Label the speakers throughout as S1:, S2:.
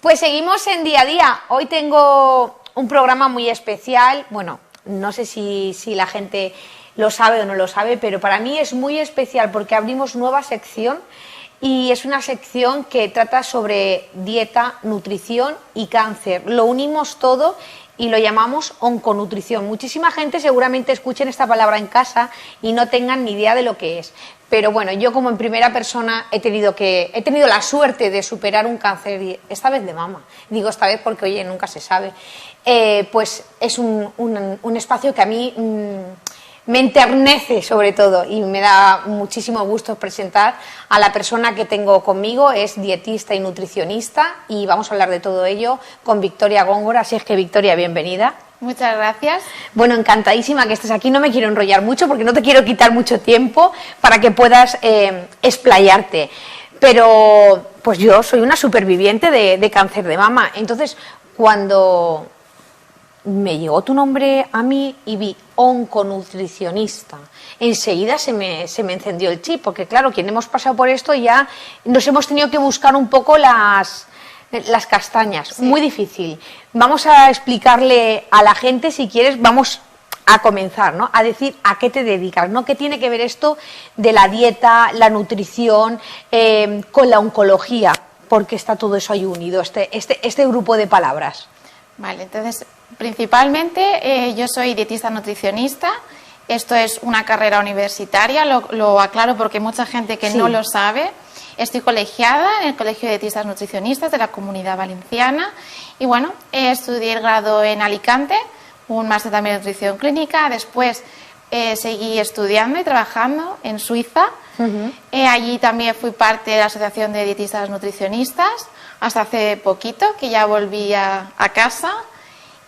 S1: Pues seguimos en día a día. Hoy tengo un programa muy especial. Bueno, no sé si la gente lo sabe o no lo sabe, pero para mí es muy especial porque abrimos nueva sección y es una sección que trata sobre dieta, nutrición y cáncer. Lo unimos todo y lo llamamos onconutrición. Muchísima gente seguramente escuchen esta palabra en casa y no tengan ni idea de lo que es. Pero bueno, yo como en primera persona he tenido la suerte de superar un cáncer, y esta vez de mama. Digo esta vez porque, oye, nunca se sabe. Pues es un espacio que a mí me enternece sobre todo y me da muchísimo gusto presentar a la persona que tengo conmigo. Es dietista y nutricionista y vamos a hablar de todo ello con Victoria Góngora. Así es que, Victoria, bienvenida.
S2: Muchas gracias.
S1: Bueno, encantadísima que estés aquí. No me quiero enrollar mucho porque no te quiero quitar mucho tiempo para que puedas explayarte. Pero pues yo soy una superviviente de cáncer de mama. Entonces, cuando me llegó tu nombre a mí y vi onconutricionista, enseguida se me encendió el chip, porque claro, quien hemos pasado por esto ya nos hemos tenido que buscar un poco las castañas, sí. Muy difícil. Vamos a explicarle a la gente, si quieres, vamos a comenzar, ¿no? A decir a qué te dedicas, ¿no? ¿Qué tiene que ver esto de la dieta, la nutrición, con la oncología? Porque está todo eso ahí unido, este grupo de palabras.
S2: Vale, entonces, principalmente yo soy dietista nutricionista. Esto es una carrera universitaria, lo aclaro porque hay mucha gente que sí. No lo sabe. Estoy colegiada en el Colegio de Dietistas Nutricionistas de la Comunidad Valenciana y bueno, estudié el grado en Alicante, un máster también de nutrición clínica. Después seguí estudiando y trabajando en Suiza. Allí también fui parte de la Asociación de Dietistas Nutricionistas hasta hace poquito, que ya volví a casa.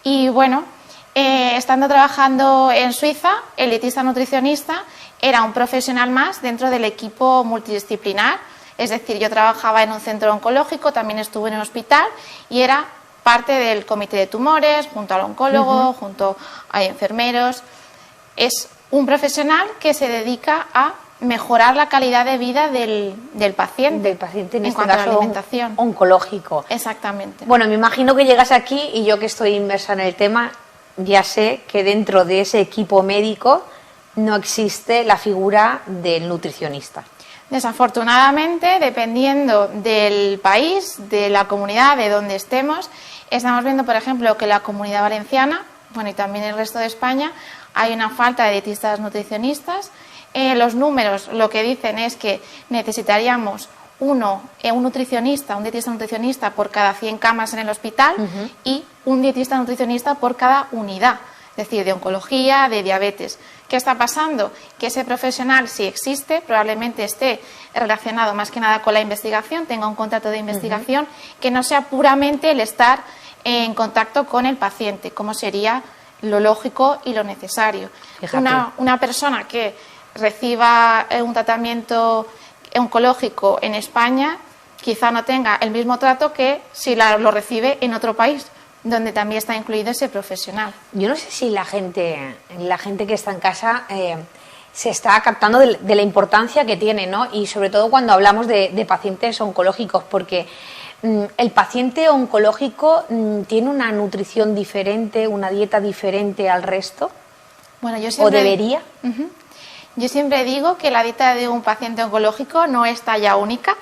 S2: Y bueno, estando trabajando en Suiza, el dietista nutricionista era un profesional más dentro del equipo multidisciplinar. Es decir, yo trabajaba en un centro oncológico, también estuve en un hospital y era parte del comité de tumores, junto al oncólogo, junto a enfermeros. Es un profesional que se dedica a mejorar la calidad de vida del paciente.
S1: Del paciente, en
S2: cuanto a la alimentación.
S1: Oncológico.
S2: Exactamente.
S1: Bueno, me imagino que llegas aquí y yo, que estoy inmersa en el tema, ya sé que dentro de ese equipo médico no existe la figura del nutricionista.
S2: Desafortunadamente, dependiendo del país, de la comunidad, de donde estemos, estamos viendo, por ejemplo, que la Comunidad Valenciana, bueno, y también el resto de España, hay una falta de dietistas nutricionistas. Los números lo que dicen es que necesitaríamos un dietista nutricionista por cada 100 camas en el hospital y un dietista nutricionista por cada unidad, es decir, de oncología, de diabetes. ¿Qué está pasando? Que ese profesional, si existe, probablemente esté relacionado más que nada con la investigación, tenga un contrato de investigación, que no sea puramente el estar en contacto con el paciente, como sería lo lógico y lo necesario. Una persona que reciba un tratamiento oncológico en España quizá no tenga el mismo trato que si lo recibe en otro país, donde también está incluido ese profesional.
S1: Yo no sé si la gente que está en casa se está captando de la importancia que tiene, ¿no? Y sobre todo cuando hablamos de pacientes oncológicos, porque el paciente oncológico tiene una nutrición diferente, una dieta diferente al resto.
S2: Bueno, yo siempre,
S1: ¿o debería?
S2: Yo siempre digo que la dieta de un paciente oncológico no es talla única.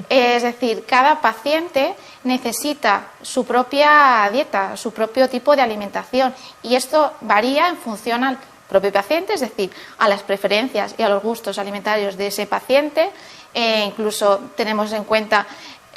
S2: Es decir, cada paciente necesita su propia dieta, su propio tipo de alimentación, y esto varía en función al propio paciente, es decir, a las preferencias y a los gustos alimentarios de ese paciente. Incluso tenemos en cuenta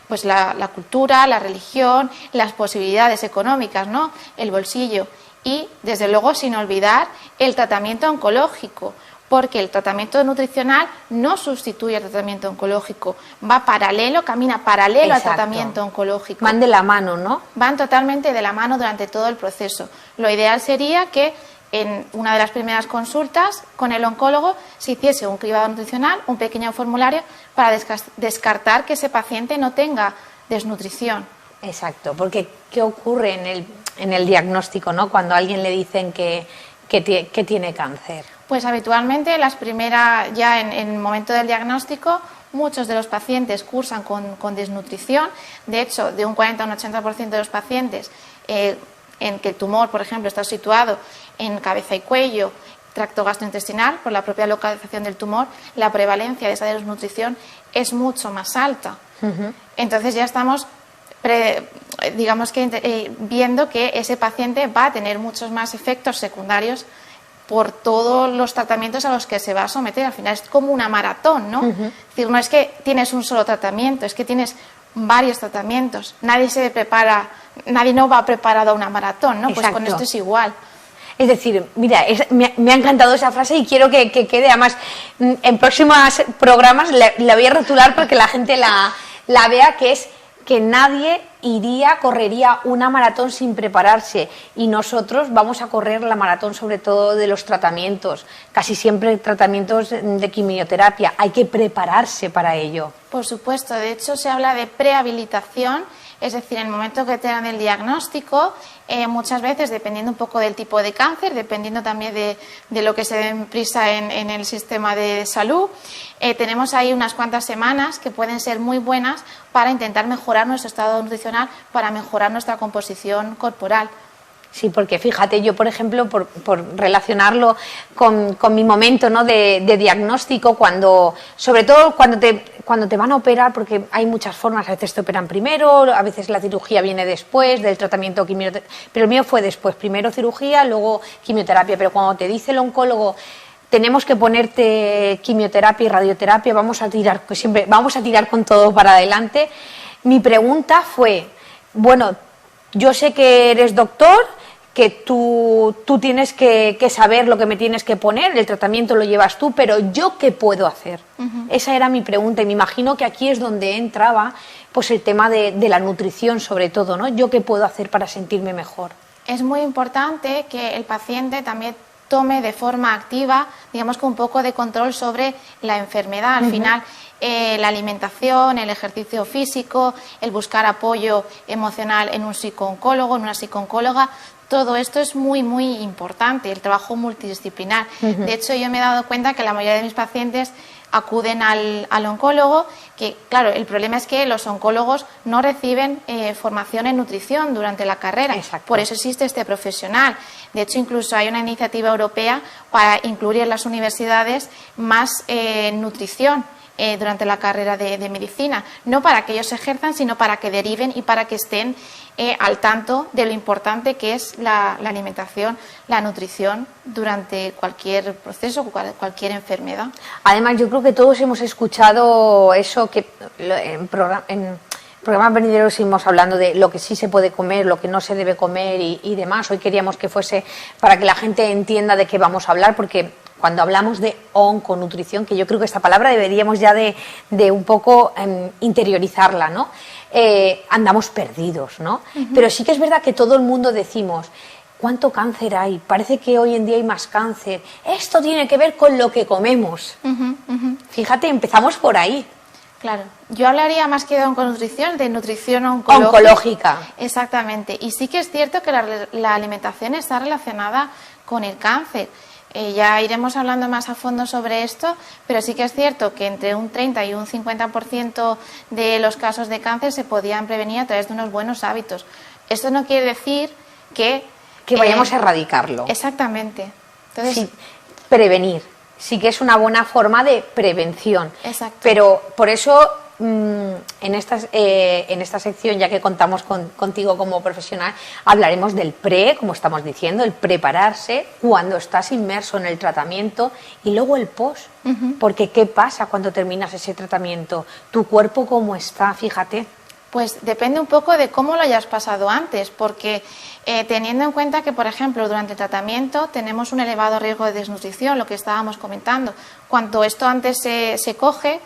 S2: pues la cultura, la religión, las posibilidades económicas, ¿no? El bolsillo y, desde luego, sin olvidar el tratamiento oncológico, porque el tratamiento nutricional no sustituye el tratamiento oncológico, va paralelo, camina paralelo. Exacto. Al tratamiento oncológico.
S1: Van de la mano, ¿no?
S2: Van totalmente de la mano durante todo el proceso. Lo ideal sería que en una de las primeras consultas con el oncólogo se hiciese un cribado nutricional, un pequeño formulario para descartar que ese paciente no tenga desnutrición.
S1: Exacto, porque ¿qué ocurre en el diagnóstico, ¿no? Cuando a alguien le dicen que tiene cáncer?
S2: Pues habitualmente las primeras, ya en el momento del diagnóstico, muchos de los pacientes cursan con desnutrición. De hecho, de un 40 a un 80% de los pacientes en que el tumor, por ejemplo, está situado en cabeza y cuello, tracto gastrointestinal, por la propia localización del tumor, la prevalencia de esa desnutrición es mucho más alta. Entonces ya estamos viendo que ese paciente va a tener muchos más efectos secundarios por todos los tratamientos a los que se va a someter. Al final es como una maratón, ¿no? Es decir, no es que tienes un solo tratamiento, es que tienes varios tratamientos. Nadie no va preparado a una maratón, ¿no? Pues con esto es igual.
S1: Es decir, mira, me ha encantado esa frase y quiero que quede, además, en próximos programas la voy a rotular para que la gente la vea, que es que nadie correría una maratón sin prepararse, y nosotros vamos a correr la maratón sobre todo de los tratamientos, casi siempre tratamientos de quimioterapia, hay que prepararse para ello.
S2: Por supuesto, de hecho se habla de prehabilitación, es decir, en el momento que te dan el diagnóstico, muchas veces dependiendo un poco del tipo de cáncer, dependiendo también de lo que se den prisa en el sistema de salud, tenemos ahí unas cuantas semanas que pueden ser muy buenas para intentar mejorar nuestro estado nutricional, para mejorar nuestra composición corporal.
S1: Sí, porque fíjate, yo por ejemplo, por relacionarlo con mi momento, ¿no?, de diagnóstico, sobre todo cuando te van a operar, porque hay muchas formas, a veces te operan primero, a veces la cirugía viene después del tratamiento quimioterapia, pero el mío fue después, primero cirugía, luego quimioterapia, pero cuando te dice el oncólogo, tenemos que ponerte quimioterapia y radioterapia, vamos a tirar con todo para adelante, mi pregunta fue, bueno, yo sé que eres doctor, que tú tienes que saber lo que me tienes que poner, el tratamiento lo llevas tú, pero ¿yo qué puedo hacer? Esa era mi pregunta, y me imagino que aquí es donde entraba pues el tema de la nutrición sobre todo, ¿no? ¿Yo qué puedo hacer para sentirme mejor?
S2: Es muy importante que el paciente también tome de forma activa, digamos, con un poco de control sobre la enfermedad. Al final, la alimentación, el ejercicio físico, el buscar apoyo emocional en un psicooncólogo, en una psicooncóloga, todo esto es muy, muy importante, el trabajo multidisciplinar. De hecho, yo me he dado cuenta que la mayoría de mis pacientes acuden al oncólogo, que claro, el problema es que los oncólogos no reciben formación en nutrición durante la carrera.
S1: Exacto.
S2: Por eso existe este profesional. De hecho, incluso hay una iniciativa europea para incluir en las universidades más nutrición durante la carrera de medicina, no para que ellos ejerzan, sino para que deriven y para que estén al tanto de lo importante que es la alimentación, la nutrición durante cualquier proceso, cualquier enfermedad.
S1: Además, yo creo que todos hemos escuchado eso, que en programas venideros seguimos hablando de lo que sí se puede comer, lo que no se debe comer y demás. Hoy queríamos que fuese para que la gente entienda de qué vamos a hablar, porque cuando hablamos de onconutrición, que yo creo que esta palabra deberíamos ya de un poco interiorizarla, ¿no? Andamos perdidos, ¿no? Pero sí que es verdad que todo el mundo decimos, ¿cuánto cáncer hay? Parece que hoy en día hay más cáncer. Esto tiene que ver con lo que comemos. Fíjate, empezamos por ahí.
S2: Claro, yo hablaría más que de onconutrición, de nutrición
S1: oncológica.
S2: Exactamente, y sí que es cierto que la alimentación está relacionada con el cáncer. Ya iremos hablando más a fondo sobre esto, pero sí que es cierto que entre un 30 y un 50% de los casos de cáncer se podían prevenir a través de unos buenos hábitos. Esto no quiere decir que
S1: vayamos a erradicarlo.
S2: Exactamente. Entonces,
S1: sí, prevenir. Sí que es una buena forma de prevención.
S2: Exacto.
S1: Pero por eso en esta sección, ya que contamos contigo como profesional, hablaremos del como estamos diciendo, el prepararse cuando estás inmerso en el tratamiento, y luego el post. Porque ¿qué pasa cuando terminas ese tratamiento? ¿Tu cuerpo cómo está? Fíjate.
S2: Pues depende un poco de cómo lo hayas pasado antes, porque teniendo en cuenta que, por ejemplo, durante el tratamiento tenemos un elevado riesgo de desnutrición, lo que estábamos comentando. Cuanto esto antes se coge,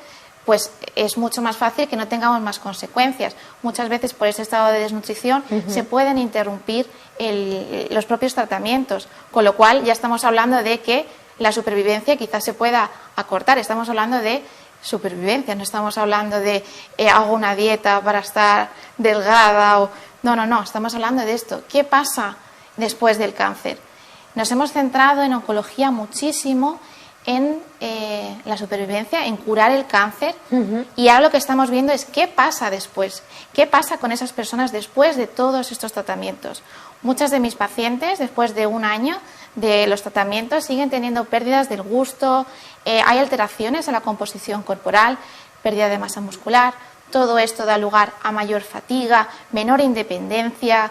S2: pues es mucho más fácil que no tengamos más consecuencias. Muchas veces por ese estado de desnutrición se pueden interrumpir los propios tratamientos, con lo cual ya estamos hablando de que la supervivencia quizás se pueda acortar. Estamos hablando de supervivencia, no estamos hablando de hago una dieta para estar delgada o... No, estamos hablando de esto. ¿Qué pasa después del cáncer? Nos hemos centrado en oncología muchísimo en la supervivencia, en curar el cáncer. Y ahora lo que estamos viendo es qué pasa después, qué pasa con esas personas después de todos estos tratamientos. Muchas de mis pacientes, después de un año de los tratamientos, siguen teniendo pérdidas del gusto, hay alteraciones en la composición corporal, pérdida de masa muscular. Todo esto da lugar a mayor fatiga, menor independencia,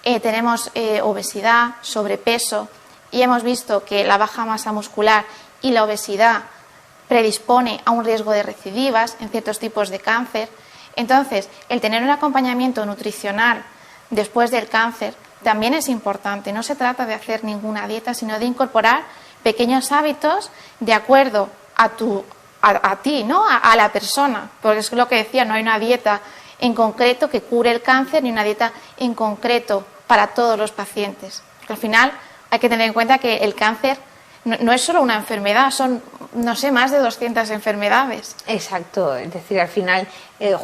S2: tenemos obesidad, sobrepeso, y hemos visto que la baja masa muscular y la obesidad predispone a un riesgo de recidivas en ciertos tipos de cáncer. Entonces, el tener un acompañamiento nutricional después del cáncer también es importante. No se trata de hacer ninguna dieta, sino de incorporar pequeños hábitos de acuerdo a ti, ¿no? A la persona, porque es lo que decía, no hay una dieta en concreto que cure el cáncer ni una dieta en concreto para todos los pacientes. Porque al final hay que tener en cuenta que el cáncer no es solo una enfermedad, son, no sé, más de 200 enfermedades.
S1: Exacto, es decir, al final,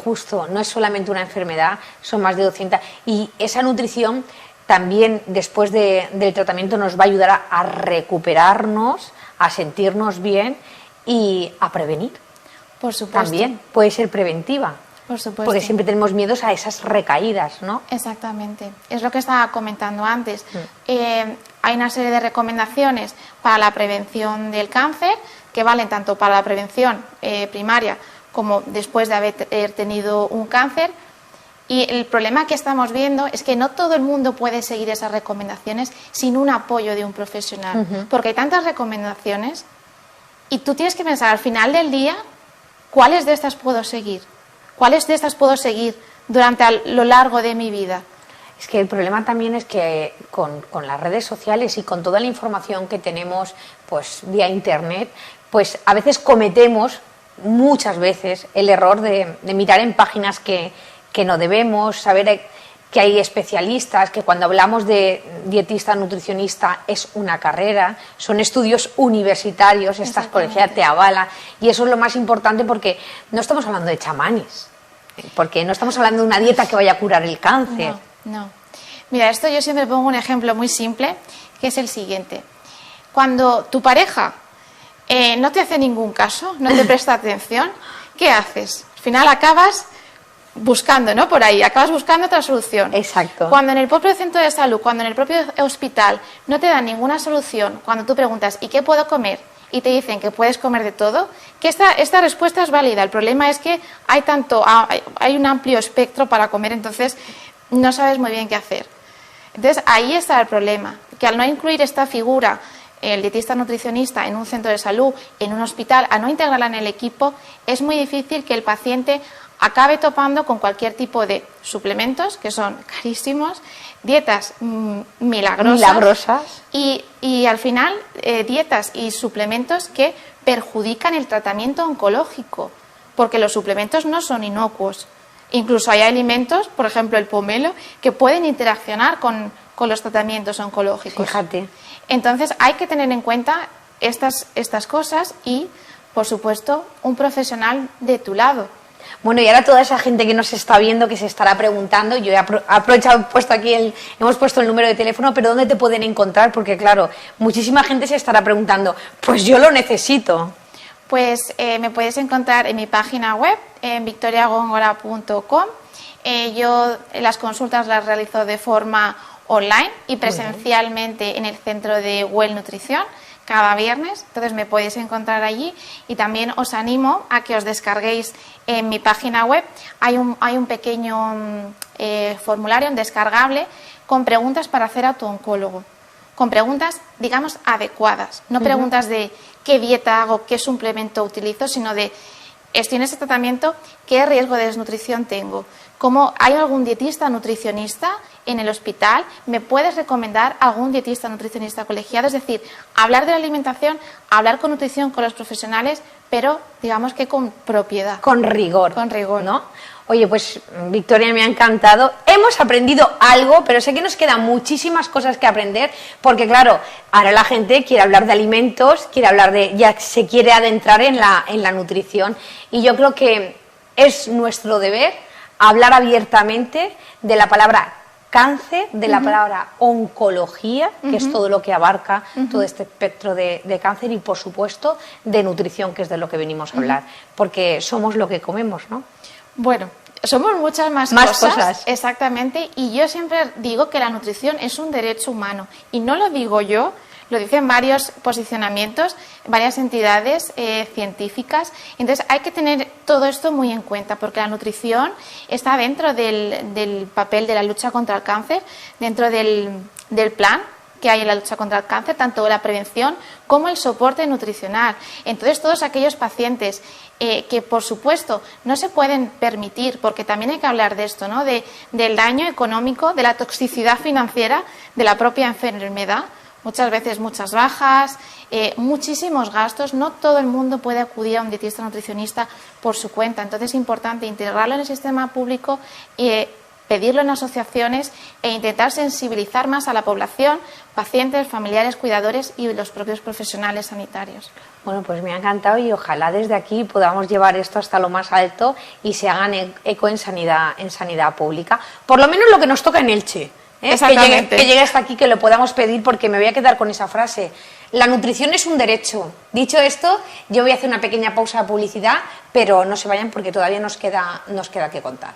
S1: justo, no es solamente una enfermedad, son más de 200. Y esa nutrición también después del tratamiento nos va a ayudar a recuperarnos, a sentirnos bien y a prevenir.
S2: Por supuesto.
S1: También puede ser preventiva.
S2: Por supuesto.
S1: Porque siempre tenemos miedos a esas recaídas, ¿no?
S2: Exactamente. Es lo que estaba comentando antes. Hay una serie de recomendaciones para la prevención del cáncer que valen tanto para la prevención primaria como después de haber tenido un cáncer. Y el problema que estamos viendo es que no todo el mundo puede seguir esas recomendaciones sin un apoyo de un profesional. Porque hay tantas recomendaciones y tú tienes que pensar al final del día cuáles de estas puedo seguir. ¿Cuáles de estas puedo seguir durante lo largo de mi vida?
S1: Es que el problema también es que con las redes sociales y con toda la información que tenemos pues vía internet, pues a veces cometemos muchas veces el error de mirar en páginas que no debemos, saber que hay especialistas, que cuando hablamos de dietista, nutricionista es una carrera, son estudios universitarios, estás colegiada, te avala, y eso es lo más importante porque no estamos hablando de chamanes, porque no estamos hablando de una dieta que vaya a curar el cáncer.
S2: No. Mira, esto yo siempre pongo un ejemplo muy simple, que es el siguiente. Cuando tu pareja no te hace ningún caso, no te presta atención, ¿qué haces? Al final acabas buscando, ¿no? Por ahí, acabas buscando otra solución.
S1: Exacto.
S2: Cuando en el propio centro de salud, cuando en el propio hospital no te dan ninguna solución, cuando tú preguntas ¿y qué puedo comer? Y te dicen que puedes comer de todo, que esta respuesta es válida. El problema es que hay un amplio espectro para comer, entonces no sabes muy bien qué hacer. Entonces ahí está el problema, que al no incluir esta figura, el dietista nutricionista, en un centro de salud, en un hospital, a no integrarla en el equipo, es muy difícil que el paciente acabe topando con cualquier tipo de suplementos, que son carísimos, dietas milagrosas. Y al final dietas y suplementos que perjudican el tratamiento oncológico, porque los suplementos no son inocuos. Incluso hay alimentos, por ejemplo el pomelo, que pueden interaccionar con los tratamientos oncológicos.
S1: Fíjate.
S2: Entonces hay que tener en cuenta estas cosas y, por supuesto, un profesional de tu lado.
S1: Bueno, y ahora toda esa gente que nos está viendo, que se estará preguntando, yo he aprovechado, hemos puesto el número de teléfono, pero ¿dónde te pueden encontrar? Porque claro, muchísima gente se estará preguntando, pues yo lo necesito.
S2: Pues me puedes encontrar en mi página web, en victoriagongora.com. Yo las consultas las realizo de forma online y presencialmente en el centro de Well Nutrición cada viernes, entonces me podéis encontrar allí y también os animo a que os descarguéis en mi página web. Hay un pequeño formulario descargable con preguntas para hacer a tu oncólogo, con preguntas, digamos, adecuadas, no preguntas de qué dieta hago, qué suplemento utilizo, sino de estoy en este tratamiento, ¿qué riesgo de desnutrición tengo? ¿Cómo hay algún dietista nutricionista en el hospital? ¿Me puedes recomendar algún dietista nutricionista colegiado? Es decir, hablar de la alimentación, hablar con nutrición con los profesionales, pero digamos que con propiedad.
S1: Con rigor.
S2: Con rigor.
S1: ¿No? Oye, pues Victoria, me ha encantado. Hemos aprendido algo, pero sé que nos quedan muchísimas cosas que aprender, porque claro, ahora la gente quiere hablar de alimentos, ya se quiere adentrar en la nutrición, y yo creo que es nuestro deber hablar abiertamente de la palabra cáncer, de la palabra oncología, que es todo lo que abarca todo este espectro de cáncer, y por supuesto de nutrición, que es de lo que venimos a hablar, porque somos lo que comemos, ¿no?
S2: Bueno, somos muchas más cosas. Exactamente, y yo siempre digo que la nutrición es un derecho humano, y no lo digo yo, lo dicen varios posicionamientos, varias entidades científicas. Entonces hay que tener todo esto muy en cuenta, porque la nutrición está dentro del papel de la lucha contra el cáncer, dentro del plan que hay en la lucha contra el cáncer, tanto la prevención como el soporte nutricional. Entonces, todos aquellos pacientes que, por supuesto, no se pueden permitir, porque también hay que hablar de esto, ¿no? Del daño económico, de la toxicidad financiera de la propia enfermedad. Muchas veces muchas bajas, muchísimos gastos. No todo el mundo puede acudir a un dietista nutricionista por su cuenta. Entonces es importante integrarlo en el sistema público y pedirlo en asociaciones e intentar sensibilizar más a la población, pacientes, familiares, cuidadores y los propios profesionales sanitarios.
S1: Bueno, pues me ha encantado, y ojalá desde aquí podamos llevar esto hasta lo más alto y se hagan eco en sanidad pública. Por lo menos lo que nos toca en Elche.
S2: Exactamente.
S1: Que llegue hasta aquí, que lo podamos pedir, porque me voy a quedar con esa frase. La nutrición es un derecho. Dicho esto, yo voy a hacer una pequeña pausa de publicidad, pero no se vayan porque todavía nos queda que contar.